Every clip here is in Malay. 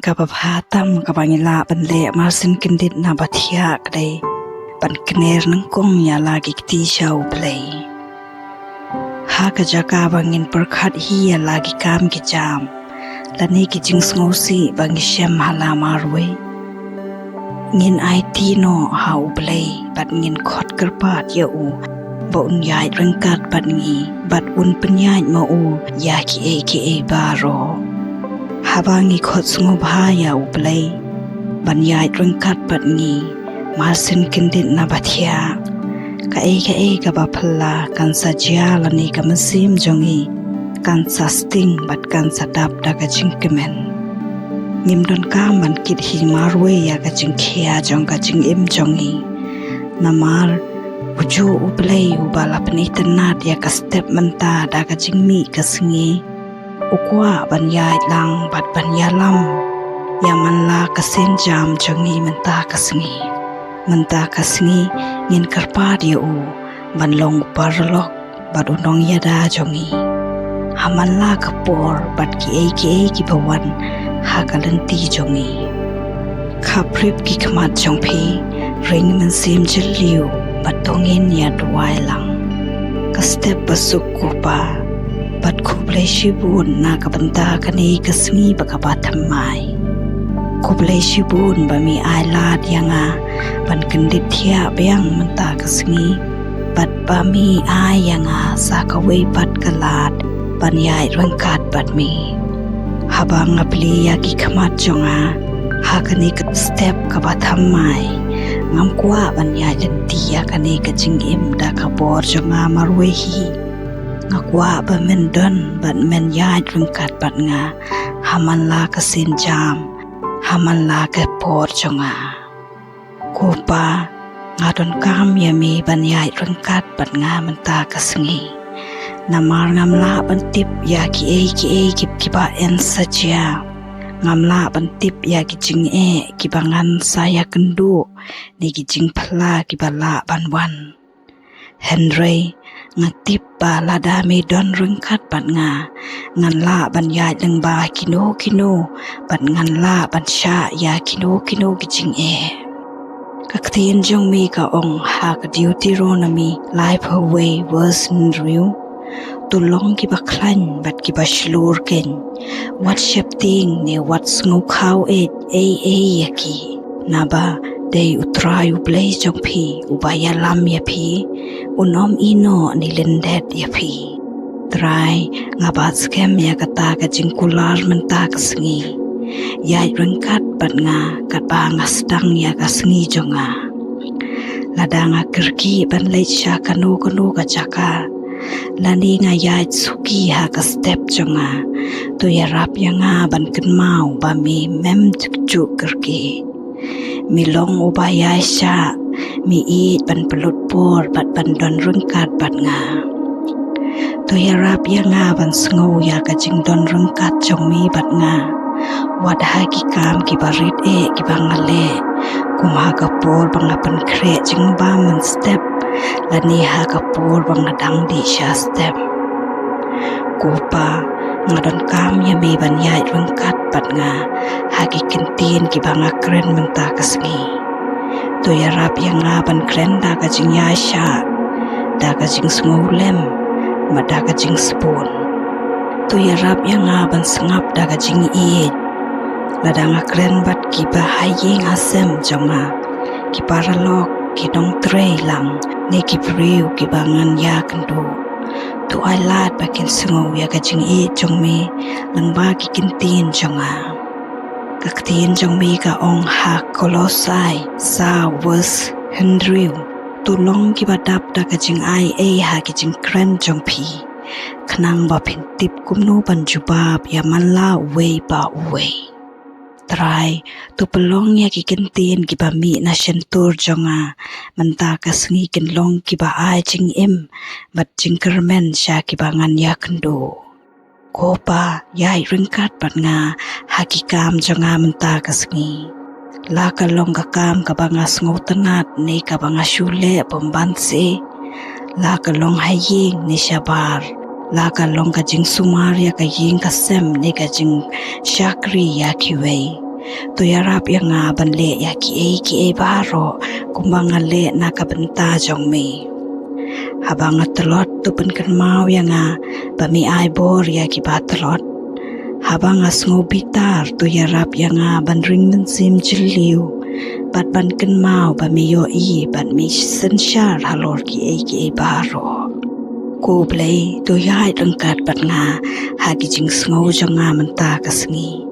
Kapapatam kapangila banle marsin kindit na batia kade ban kner nang kong ya lagi kti siya uplay. Ha kajaka bangin perkhat hi ya lagi kam ki jam lani ki jing sngosi bangi shem hala marwe. Ngin IT no ha uplay bat ngin khot kerpat ya u ba un yai rengkat bat ngi bat un penyai ma u ya ki baro. Habangi khot sngop ha ya uplay ban yai rengkat bat ngi marsin kindit na bathia ka ba phalla kan sajia lani ka masim jongi kan sasting bat kan sadap da ka jingkemen nim don ka man kit hi marwe ya ka jingkhia jong ka jingim jongi namar uju uplay ubala penitanat ya ka step menta da ka jingmi ka singi ukwa ban yai lang bat ban yalam ya man la ka sin jam jongi menta ka singi ngin karpa dia u ban long parlok bat unong yada jongi haman la ka por bat ki bawan ha ka lenti jongi khaprip ki khamat jongphi ring man sim jiliu bat tongin ya duai lang ka step basuk ko pa bat khublai shibun na ka banta kani kasmi baka thammai khublai shibun ba mi ai lat yanga ban kendit thia beang manta kasngi bat ba mi ai yanga sa ka wei bat kalat ban yai rengkat bat mi habang apli ya ki khamat jonga ha kani ka step ka ba thammai ngam kwa ban yai jantia kani ka jingim da ka bor jonga marwe hi ngakwa ba men don bat men yai rengkat bat nga haman la ka sin jam haman la ka por jonga kopa ngadon kam yami ban yai rengkat bat nga menta ka singi namar ngam la ban tip ya ki ba en saja ngam la ban tip ya ki jing ki bangan saya kendu ni ki jing phla ki ba la ban wan Henry ngatip ba lada me don rengkat bat nga ngan la ban ya deng ba kino bat ngan la ban sha ya kino ki jing kaktin jong mi ka ong ha ka duty ro na mi life away was nriu tu long ki ba khlan bat ki ba shlur ken what shapting ne what sngo khau yaki na ba day utrai uplay jong phi ubaya lam ya phi unom ino ni lendet ya phi try ngabat scam ya kata ka jingkular menta ka singi yai rengkat bat nga kat ba ngasdang ya ka singi jonga ladanga kerki ban leit sha kanu ka jaka lani nga yai suki ha ka step jonga to ya rap ya nga ban kenmau ba mi mem chu kerki mi long ubaya sha mi i ban pelut por bat ban don rengkat bat nga to ya rap ya nga ban sngo ya ka jing don rengkat jong mi bat nga wad ha ki kam ki barit ki bangale kumha ka por bangapan kre jing ba man step lani ha ka por bangadang di sha step kopa ngadon kam ya mi ban yai rengkat bat nga ha ki kintin ki banga kren menta ka singi to ya rap ya nga ban kren da ka jing ya sha da ka jing smolem ma da ka jing spoon to ya rap ya nga ban sngap da ka jing ladanga kren bat ki ba haying asem jonga ki paralok ki dong trei lang ne ki priu ki bangan ya kendo tu ai lat bakin sungo ya ka jing jong mi lang ba ki kintin jonga kaktin jong mi ka ong ha kolosai sa was Henry tu long ki ba dap da ka jing ai ha ki jing kren jong phi khnang ba phin tip kumno ban jubab ya man la we ba we try tu pelong ya ki kintin ki ba mi na shentur jonga menta ka singi kin long ki ba ai jing bat jing kermen sha ki bangan ya kendo kopa yai rengkat bat nga hakikam jonga menta ka singi la ka long ka kam ka banga sngo tanat ne ka banga shule pembanse la ka long haying ni shabar la ka long ka jing sumar ya ka ying ka sem ne ka jing shakri ya kiwei Tuyarap yang ban le ya ki e baro kumbang le na ka benta jong mi. Habang telot tu penkan mau yang bami ai bor ya ki ba telot. Habang asngo bitar tuyarap yang ban ring men sim jiliu. Bat ban ken mau bami yo bat mi sensyar halor ki e baro. Ku blay tu yai rengkat bat hagi jing sngo jong menta kasengi.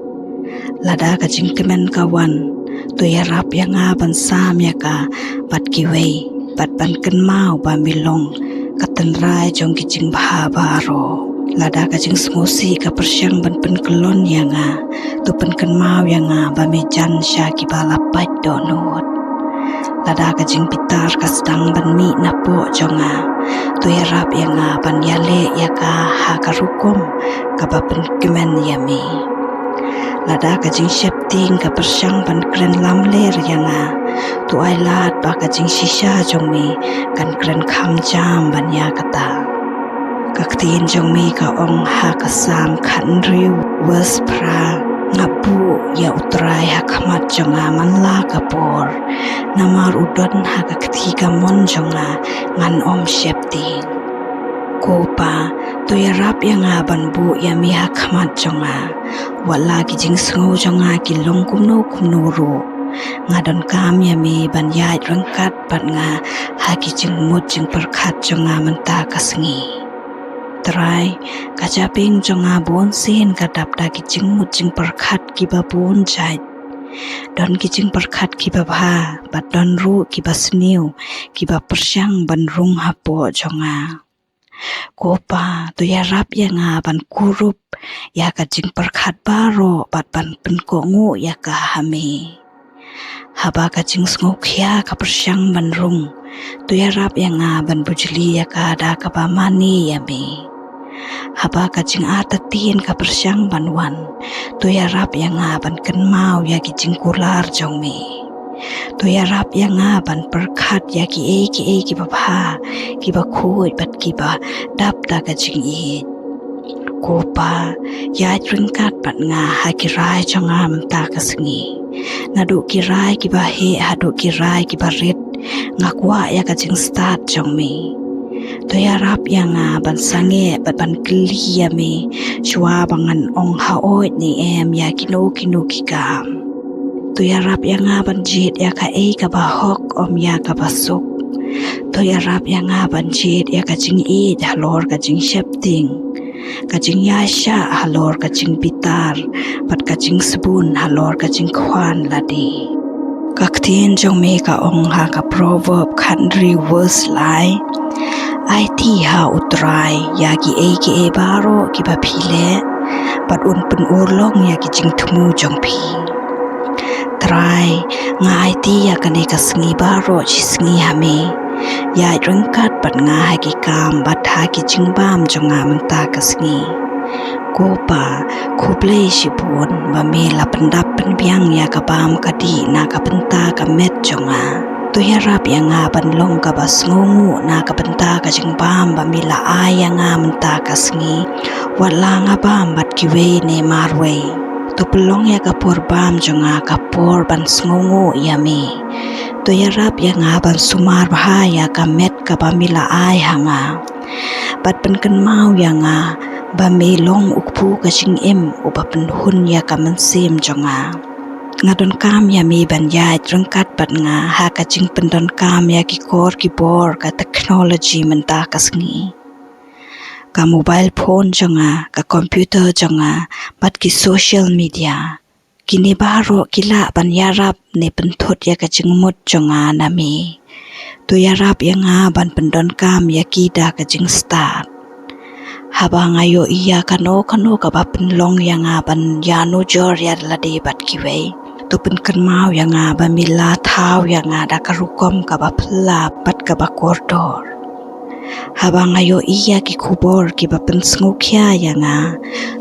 Lada ka jing kemen kawan tu yarap yang ban sam ya ka bat kiwei bat ban ken mau ba milong katenrai jong ki jing bah baro. Lada ka jing smosi ka persyang ban pen kelon yang tu pen ken mau yang ba mi jan sya ki bala pat donut. Lada ka jing pitar ka sedang ban mi napo jong tu yarap yang ban yale ya ka ha ka rukom ka ba pen kemen ya mi. Lada ka jing shepting ka persyang ban kren lam ler yang tu ai lat ba ka jing shisha jong mi kan kren kham jam ban ya kata. Kaktiin jong mi ka ong ha ka sam khan riu was pra ngapu ya utrai ha khamat jong man la ka por namar udon ha ka kthi ka mon jong ngan om shepting. Kopa tu yarap yang ban bu ya mi ha khamat jong wala ki jing sngo jong ki long kumno ru ngadon kam ya mi ban yai rengkat bat ha ki jing mut jing perkhat jong menta kasengi. Try kajaping jong bon sin kadap da ki jing mut jing perkhat ki ba bon jai. Don ki jing perkhat ki ba bha bat don ru ki ba sniu ki ba persyang ban rung hapo jong Kopa tu yarap yang ban kurup ya ka jing perkhat baro bat ban penkongu ya ka hami. Haba ka jing sngo khia ka persyang ban rung tu yarap yang ban bujli ya ka da ka ba mani ya mi. Haba ka jing atatin ka persyang ban wan tu yarap yang ban ken mau ya ki jing kular jong mi. Tu yarap yang ban perkhat ya ki ki ba bha ki ba khoi bat ki ba dap da ka jing i. Kopa ya rengkat bat ha ki rai jong menta kasengi. Nadu ki rai ki ba he hadu ki rai ki ba ret ngakwa ya ka jing start jong mi. Tu yarap yang ban sange bat ban kli ya mi chua bangan ong ha oi ni em ya kino ki kam. Tu yarap yang ban jit ya ka ka ba hok om ya ka ba suk. Tu yarap yang ban jit ya ka jing i halor ka jing shepting. Ka jing yasha halor ka jing bitar bat ka jing sebun halor ka jing khwan ladi. Kaktin jong me ka ong ha ka proverb khandri verse lai. Ai ti ha utrai ya ki e baro ki ba phile bat un pen urlong ya ki jing thumu jong phi. Try ngai ti ya kane ka sngi baro chi sngi hami ya rengkat bat ha ki kam bat ha ki jing bam jong menta ka sngi. Kopa kublei shipun ba me la pendap pen biang ya ka bam ka di na ka penta ka met jong tu yarap yang ban long ka ba sngongu na ka penta ka jing bam ba mi la ai yang menta ka sngi wala nga bam bat ki we ne marwei. Tu pelong ya kapur bam jonga kapur ban sngongu yami. Tu yarap yang ban sumar bahaya kamet ka bamila ai hanga. Bat penken mau yang bamilong ukpu ka sing im uba penhun ya kamensim jonga. Ngadon kam yami ban yai rengkat bat ha ka jing pendon kam ya ki kor ki bor ka teknologi menta kasngi. Ka mobile phone jonga ka computer jonga bat ki social media kini baro kila ban yarap ne penthut ya ka jingmut jonga nami tu yarap yang ban pendon kam ya kida ka jing start haba ngayo iya kano ka ba penlong yang ban yanu jor ya lade bat kiwei tu pen kan mau yang ba mila thau yang da ka rukom ka ba phla bat ka ba kordor. Habang ayo iya ki kubor ki ba pensngukya yang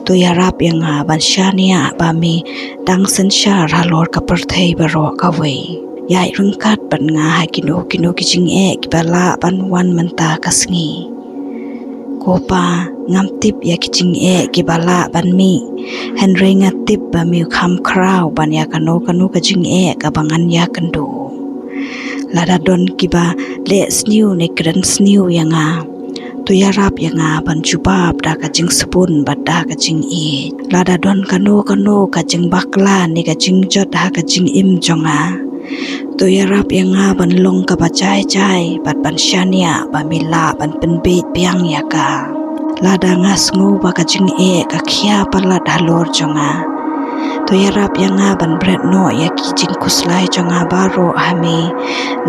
tu yarap yang ban syania bami dang sensyar halor ka perthei baro ka wei yai rengkat ban ha kino ki jing ki bala ban wan menta kasngi Kopa ngam tip ya kicing kibala ban mi Henry ngatip ba mi kham kraw ban ya kanu kajing kabangan ya kendo lada don kiba le sniu ne kren sniu yanga tu yarap yanga ban jubab da kajing sepun bada kajing lada don kanu kajing bakla ne kajing jot ha kajing im jonga tu yarap yanga ban long ka bacai bat ban shania ba mila ban penbit piang yaka lada ngasngu ba kajing ka khia palat halor jonga tu yarap yanga ban bret no ya kijing kuslai jonga baro hami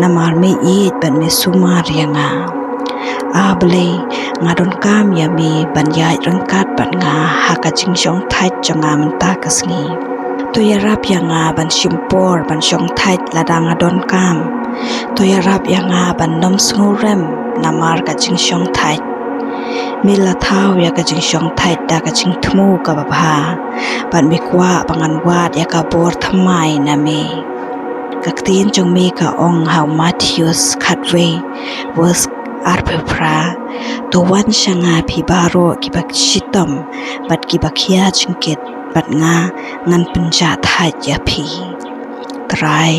namar me ban me sumar yanga able ngadon kam ya mi ban yai rengkat ban nga hakajing shong thait jonga menta kasngi tu yarap yanga ban shimpor ban shong thait lada ngadon kam tu yarap yanga ban nom snurem namar kajing shong thait mila thau ya kajing shong thait da kajing thmu ka babha ban mi kwa bangan wat ya ka bor thamai na me kaktin jong me ka ong how Matthews khatwe was arpepra to wan shanga phi baro ki bak shitom bat ki bakhia chingket bat nga ngan punja thai ya phi trai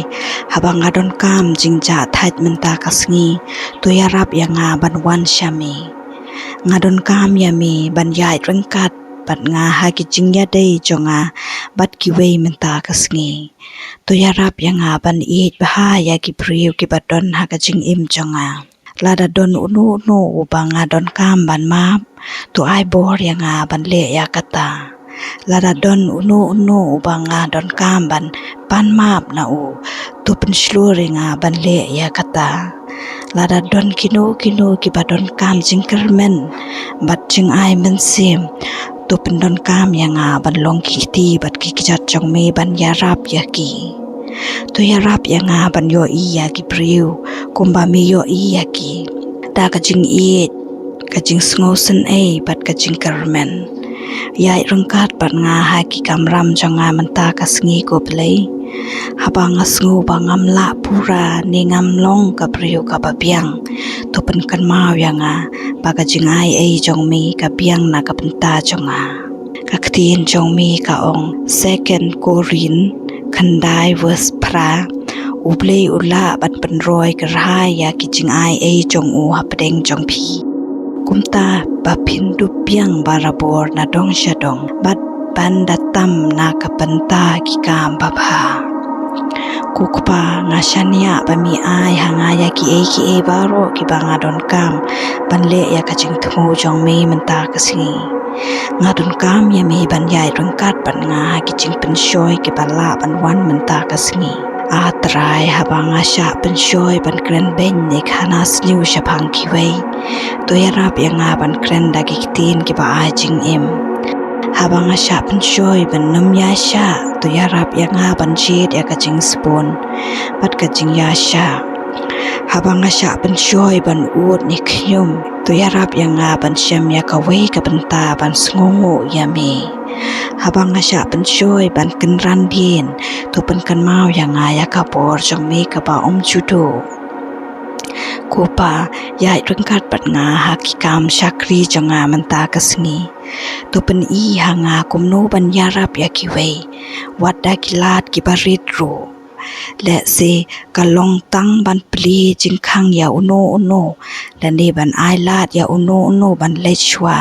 habang adon kam jingja thai menta kasngi to yarap yanga ban wan shami ngadon kam yami ban yai rengkat bat nga ha ki jingya dei jonga bat ki wei menta kasngi to yarap yanga ban bah ya ki priu ki badon ha ka jing im jonga lada don unu ubanga don kam ban map to ai bor yanga ban le ya kata lada don unu ubanga don kam ban pan map na u to pen shluringa ban le ya kata lada don kino ki badon kam jingkermen bat jing ai men sim to pen don kam yanga ban long ki bat ki jat jong me ban yarap yaki to yarap yanga ban yo ya ki priu kumba mi yo ya ki da ka jing kajing sngosen bat kajing kermen yai rengkat bat nga ha ki kamram jonga menta kasngi ko play habang asngu bangam la pura ni ngam long ka priu ka babiang to pen kan mau yanga baga jing ai jong mi ka biang na ka penta jonga kaktin jong mi ka ong second korin khandai verse pra uble ula bat penroi kerhai ya kijing ai jong u hapdeng jong phi kumta bapin du piang barabor na dong shadong bat bandatam na kapanta ki kam babha kukpa ngashania bami ai hanga ya ki baro ki banga don kam banle ya kajing thmu jong me menta kasingi ngadon kam ya me ban yai rengkat ban nga kijing penshoi ki bala ban wan menta kasingi atrai habanga sha penshoi ban kren ben ne khana sliu shapang ki wei to yarap yanga ban kren da ki tin ki ba ajing im habanga sha penshoi ban nam ya sha to yarap yanga ban jit ya kajing spoon bat kajing ya sha habanga sha penshoi ban ut ni khyum to yarap yanga ban shem ya ka wei ka banta ban sngongo ya me habanga sha penshoi ban kenran bin to pen kan mau yanga ya ka por jong me ka ba judo kopa yai rengkat bat nga ha ki kam shakri jonga menta kasngi to pen hanga kumno ban yarap ya ki wei wada kilat ki barit ro le se kalong tang ban pli jingkhang ya uno lani ban ai lat ya uno ban lechwa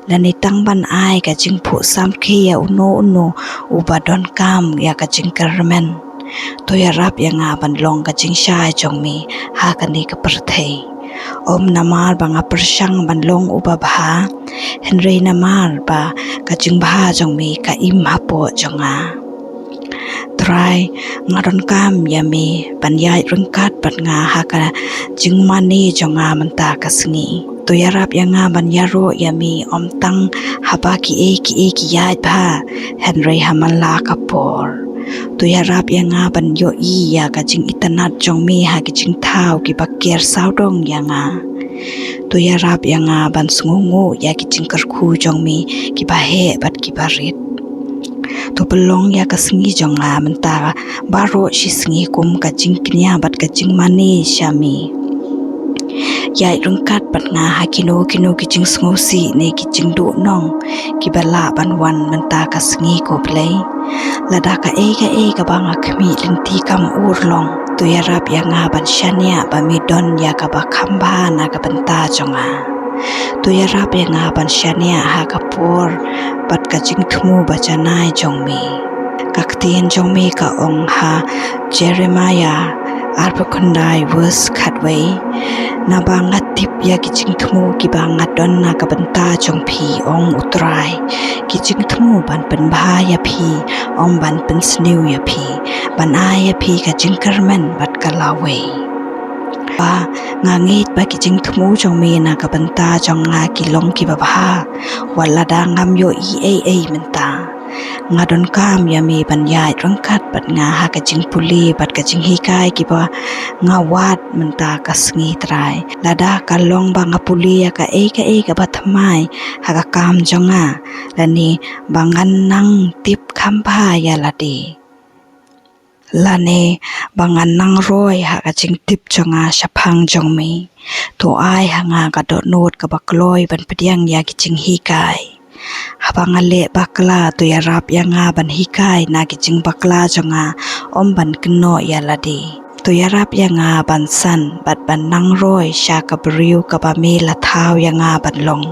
lani tang ban ai ka jingphu sam khe ya uno ubadon kam ya ka jingkermen to yarap yanga ban long ka jingshai jongmi ha kani ka perthei om namar banga persang ban long ubabha henry namar ba ka jingbha jongmi ka im hapo jonga try ngadon kam yami ban yai rengkat bat nga ha ka jingmani jonga menta kasngi to yarap yanga ban yaro yami om tang haba ki yai bha henry hamala kapor to yarap yanga ban yo ya ka jing itanat jongmi ha ki jing thau ki baker saudong yanga to yarap yanga ban sngungu ya ki jing karkhu jongmi ki ba he bat ki barit to belong ya ka singi jonga menta baro shi singi kum ka jing knya bat ka jing mani shami yai rengkat pat nga ha kino ki jing sngosi ne ki jing du nong ki bala ban wan menta ka sngi ko play lada ka ka banga khmi linti kam ur long tu ya rap ya nga ban shania ba mi don ya ka ba khamba na ka banta jonga tu ya rap ya nga ban shania ha ka por pat ka jing khmu ba chanai jongmi kaktien jongmi ka ong ha Jeremiah Arpakundai verse khatway na bangat tip ya kijing thmu ki bangat don na ka banta jong phi ong utrai kijing thmu ban pen bha ya phi ong ban pen sniu ya phi ban a ya phi ka jing karman bat ka lawe ba ngangit ba kijing thmu jong me na ka banta jong nga ki long ki ba bha wala da ngam yo ai menta nga don kam ya mi ban yai rangkat bat nga ha ka jing puli bat ka jing hikai ki ba nga wat menta ka sngi trai lada ka long ba nga puli ya ka ka ba thamai ha ka kam jonga lani bangan nang tip khamba ya ladi lane bangan nang roi ha ka jing tip jonga shaphang jongmi to ai ha nga ka do not ka bakloi ban pediang ya ki jing hikai habang ale bakla tu ya rap ya nga ban hikai na ki jing bakla jonga om ban kno ya ladi tu ya rap ya nga ban san bat ban nang roi sha ka briu ka ba me la thau ya nga ban long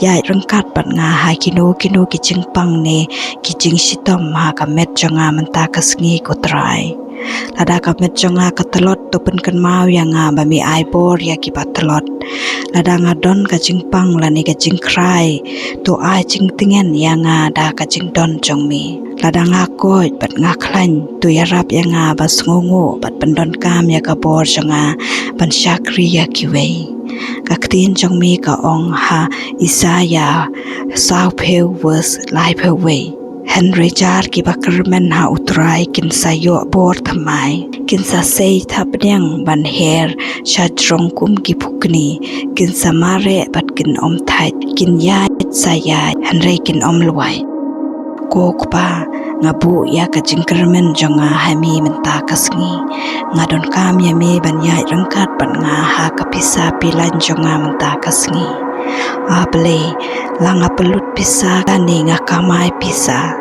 yai rangkat bat nga ha kino ki jing pang ne ki jing sitom ha ka met jonga menta ka sngi ko trai lada ka met jonga ka telot to pen kan mau ya nga ba mi ai bor ya ki ba telot lada nga don ka jing pang la ni ka jing krai to ai jing tingen ya nga da ka jing don jong mi lada nga koi bat nga khlan tu ya rap ya nga ba sngongo bat ban don kam ya ka bor jonga ban shakri ya ki wei ka ktin jong mi ka ong ha Isaya sau pheu verse lai pheu wei Henry jar ki bakermen ha utrai kin sayo bor thamai kin sa sei thapnyang ban her shajrong kum ki phukni kin samare bat kin om thai kin ya saya Henry kin om luai kokpa nga bu ya ka jingkermen jonga hami menta kasngi nga don kam ya me ban ya rangkat ban nga ha ka pisa pilan jonga menta kasngi aple langa pelut pisa kani nga kamai pisa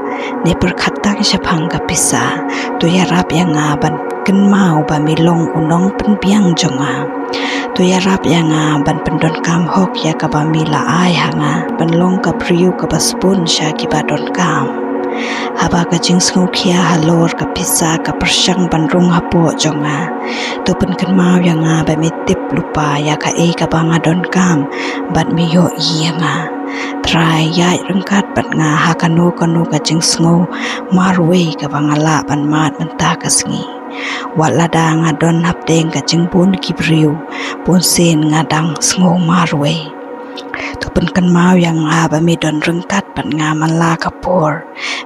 ne perkhatang shaphang ka pisa tu ya rap ya nga ban ken mau ba milong unong pen piang jonga tu ya rap ya nga ban pendon kam hok ya ka ba mila ai hanga ban long ka priu ka ba spoon sha ki ba don kam haba ka jing sngu khia halor ka pisa ka persang ban rung hapo jonga to pen kan mau ya nga ba mi tip lupa ya ka ka ba nga don kam bat mi yo ya nga try ya rangkat bat nga ha kanu ka jing sngu marwe ka ba nga la ban mat menta ka sngi wala da nga don hap deng ka jing bun ki briu bun sen nga dang sngu marwe to pen kan mau yang ha ba mi don rangkat bat nga man la ka por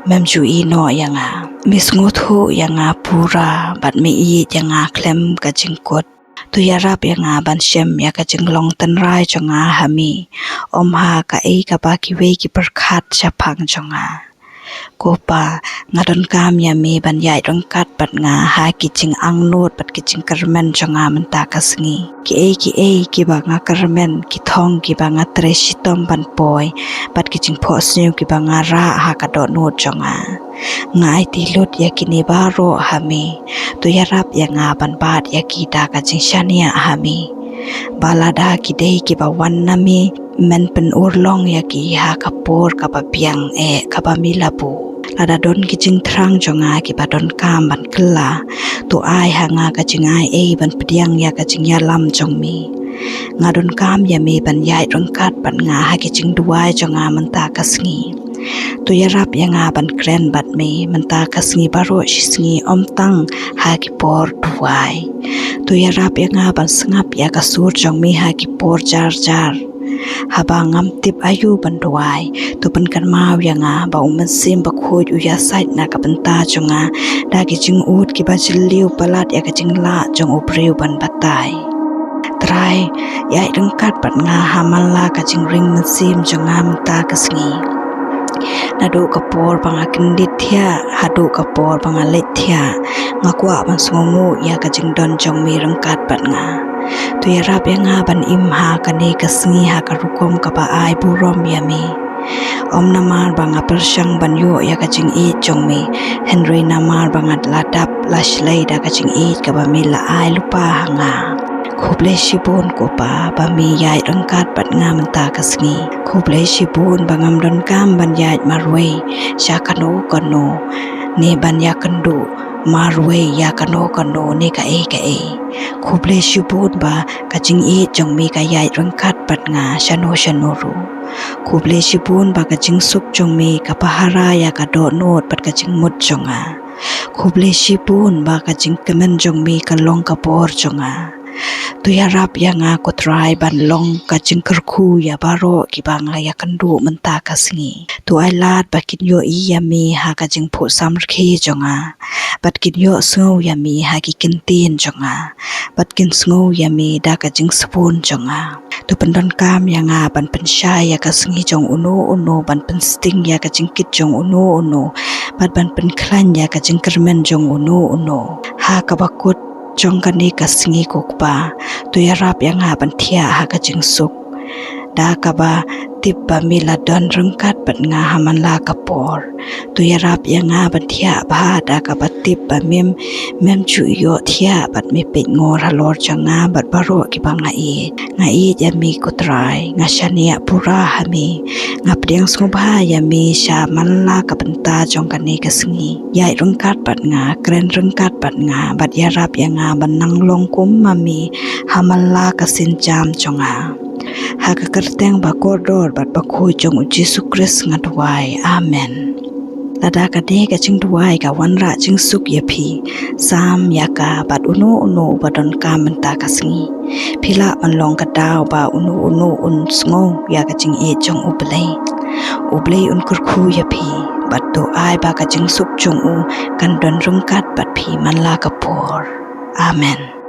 mem ju I no yang ha mi sngu thu yang ha pura bat mi I yang ha klem ka jing kot tu ya rap yang ha ban shem ya ka jing long tan rai jonga ha mi om ha ka ka ba ki we ki perkhat shaphang jonga kopa ngadon kam ya me ban yai rangkat pat nga ha ki jing ang not pat ki jing karmen jonga menta ka sngi ki ba nga karmen ki thong ki ba nga tre sitom ban poi pat ki jing pho sniu ki ba nga ra ha ka do not jonga ngai ti lut ya ki ni ba ro ha mi tu ya rap ya nga ban bat ya ki da ka jing shania ha mi balada ki dei ki ba wan na mi men pen urlong ya ki ha kapor ka ba piang ka ba milabu lada don ki jing thrang jonga ki ba don kam ban kla tu ai ha nga ka jing ai ban pediang ya ka jing ya lam jong mi nga don kam ya mi ban yai rangkat ban nga ha ki jing duai jonga menta ka sngi tu ya rap ya nga ban kren bat mi menta ka sngi baro shi sngi om tang ha ki por duai tu ya rap ya nga ban sngap ya ka sur jong mi ha ki por jar haba ngam tip ayu banduai tu pen kan mau ya nga ba sim ba khoj u ya sait na ka banta jonga da ki jing ut ki ba jiliu palat ya ka jing la jong u priu ban batai trai ya rangkat pat nga hamal la ka jing ring sim jonga menta ka sngi nadu kapor panga kindit thia hadu kapor panga let thia ngakwa ban songu ya ka jing don jong mi rangkat pat nga tu yarap yang ban im ha kane kasngi ha karukom kapa ai burom yami om namar banga persyang banyo ya kacing i jongmi Henry namar bangat ladap lashlei da kacing i kaba mila ai lupa hanga Kublai shibun kopa bami yai rengkat bat nga menta kasngi Kublai shibun bangam don kam ban yai marwei syakano kono ne ban ya kendu marwei ya kano ne ka e Kublai shibun ba kacing i jongmi ka yai rengkat bat nga shano ru Kublai shibun ba kacing suk jongmi ka pahara ya ka do not bat kacing mut jonga Kublai shibun ba kacing kemen jongmi ka long kapor jonga tu yarap yang aku try ban long kacing kerku ya baro kibang la ya kendu menta kasngi tu ai lat bakin yo i yami ha kacing phu samrkhi jonga batkin yo sngo yami ha ki kintin jonga batkin sngo yami da kacing spoon jonga tu pendon kam yang ban pensai ya kasngi jong uno ban pensting ya kacing kit jong uno ban penklan ya kacing kermen jong uno ha kabakut jong kani kasngi kokpa tu yarap yang ban thia ha kacing suk da kaba tibba mila don rengkat bat nga haman la kapor tu yarap yang ban thia ba da kaba tibba mem chu yo thia bat mi pe ngor halor changa bat baro ki banga i yami kutrai nga shania pura hami nga priang sngobha yami sha manla ka benta jong kani kasngi yai rengkat bat nga kren rengkat bat nga bat yarap yang ban nanglong kum mami hamalla ka sinjam chonga Haka kerteng ba koridor bat ba khu jong Jesu Christ ngadwai amen lada ka de ka ching duai ka wanra ching suk yapi sam yaka bat uno badon ka menta kasngi phila manlong ka daw ba uno un sngo ya ka ching e jong ublei un kurkhu yapi bat do ai ba ka ching suk jong u kan don rungkat bat phi manla ka por amen